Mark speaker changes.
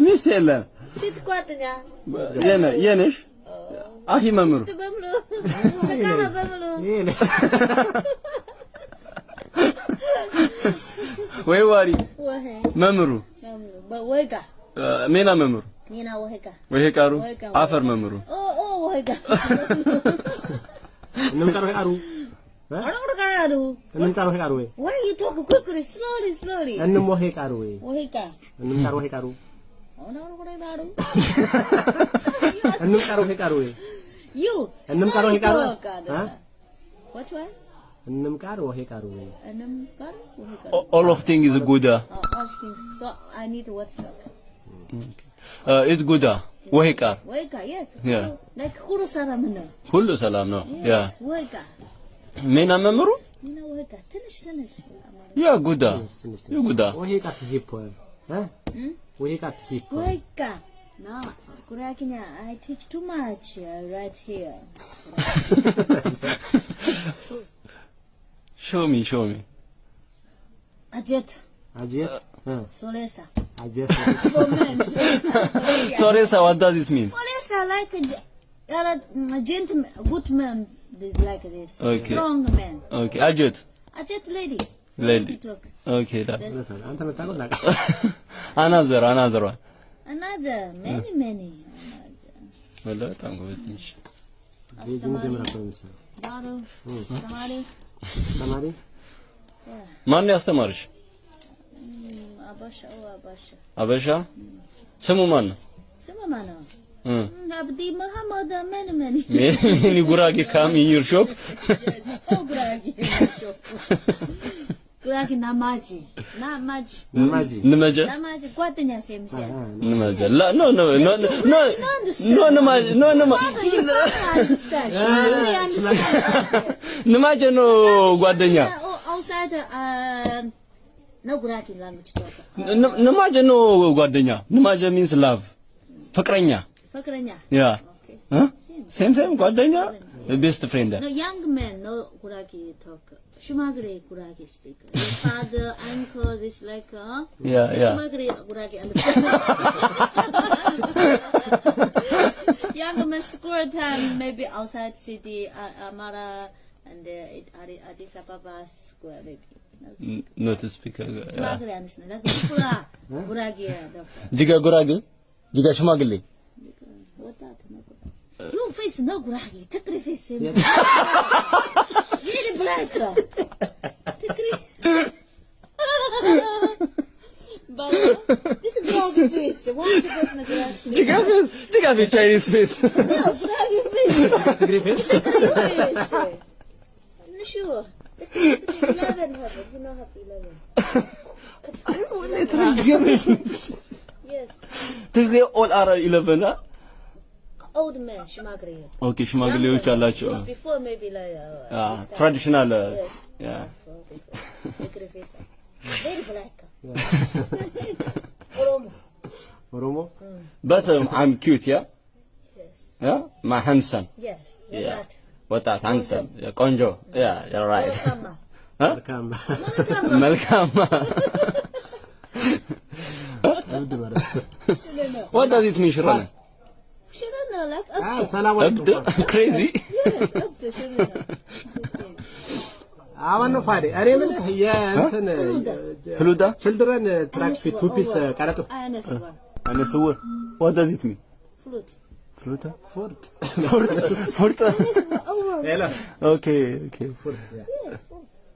Speaker 1: ሚስት የለም
Speaker 2: ሴት ጓደኛ
Speaker 1: የነሽ አኺ መምሩ
Speaker 2: ተካማ በሙሉ
Speaker 1: ወይ ዋሪ መምሩ
Speaker 2: ወይጋ
Speaker 1: ሜና መምሩ
Speaker 2: ሜና
Speaker 1: ወይቃሩ አፈር መምሩ
Speaker 2: ወይጋ
Speaker 3: እንምቀርቀሩ እንምቀርቀሩ
Speaker 2: Why you talk quickly, slowly?
Speaker 3: እንሞሄቃሩ
Speaker 2: ወይጋ
Speaker 3: እንምቀርቀሩ እንምቀርቀሩ
Speaker 2: You
Speaker 3: እንምቀርቀሩ
Speaker 2: What one?
Speaker 3: እንምቀርቀሩ
Speaker 1: all of things is good
Speaker 2: All things. So I need to watch that.
Speaker 1: it's good ወይቃር
Speaker 2: yes.
Speaker 1: Yeah.
Speaker 2: Like ሁሉ ሰላም ነው
Speaker 1: ሁሉ ሰላም ነው ያ
Speaker 2: ወይጋ
Speaker 1: ሜና መምሩ
Speaker 2: ሜና ወይጋ ትንሽ
Speaker 1: ያ ጉዳ ጉዳ
Speaker 3: ወይቃ ትጂፖ ወይቃ ትጂፖ
Speaker 2: ወይጋ No, Kuragina, I teach too much right here.
Speaker 1: Show me.
Speaker 2: Ajet. Solesa.
Speaker 3: Ajet.
Speaker 1: Solesa, what does it mean?
Speaker 2: Solesa like a gentleman, good man, like this.
Speaker 1: Okay.
Speaker 2: Strong man.
Speaker 1: Okay, Ajet
Speaker 2: lady.
Speaker 1: Talk. Okay,
Speaker 3: that's
Speaker 1: another one.
Speaker 2: Another, many.
Speaker 1: Hello, tango business.
Speaker 2: Tamari.
Speaker 1: ማን ያስተማርሽ? አበሻ ስሙ ማን ነው?
Speaker 2: Abdi Muhammad many.
Speaker 1: Many Guragi come in your shop?
Speaker 2: Guragi Namaji.
Speaker 1: Namaji.
Speaker 2: Guadagna same.
Speaker 1: Namaji. No. Namaji no Guadagna.
Speaker 2: Outside no Guragi language talk.
Speaker 1: Namaji no Guadagna. Namaji means love. ፍቅረኛ ያ same ጓደኛ best friend
Speaker 2: no young man no Guragi talk shumagre Guragi speak father uncle this like shumagre Guragi understand young man school time maybe outside city Amara and Addis Ababa school maybe
Speaker 1: not to speak
Speaker 2: shumagre understand like Guragi
Speaker 1: jiga ሽማግሌ
Speaker 2: Your face no Guragi, takri face. Really black. Takri. Baba, this is Guragi face. What is this na Guragi?
Speaker 1: Jiga face Chinese face.
Speaker 2: No, Guragi face.
Speaker 3: Takri face.
Speaker 2: No sure. 11 happy, you know happy 11. Yes.
Speaker 1: They all are 11, huh?
Speaker 2: Old man, shumagre.
Speaker 1: Okay, shumagleዎች አላቸው.
Speaker 2: Before maybe like
Speaker 1: traditional
Speaker 2: yeah. Very black.
Speaker 3: Oromo.
Speaker 1: But I'm cute, yeah?
Speaker 2: Yes.
Speaker 1: Yeah? My handsome.
Speaker 2: Yes.
Speaker 1: Yeah. What handsome? ቆንጆ. Yeah, you're right. መልካም. What does it mean, Shirana?
Speaker 2: Shirana, like
Speaker 1: crazy?
Speaker 2: Yes, up to Shirana.
Speaker 3: I want to find it. I remember,
Speaker 1: Fluda?
Speaker 3: Children track fit 2 piece karato.
Speaker 1: Anasuwa. What does it mean?
Speaker 2: Flute.
Speaker 1: Fort. Hello. Okay.
Speaker 3: Fort, yeah.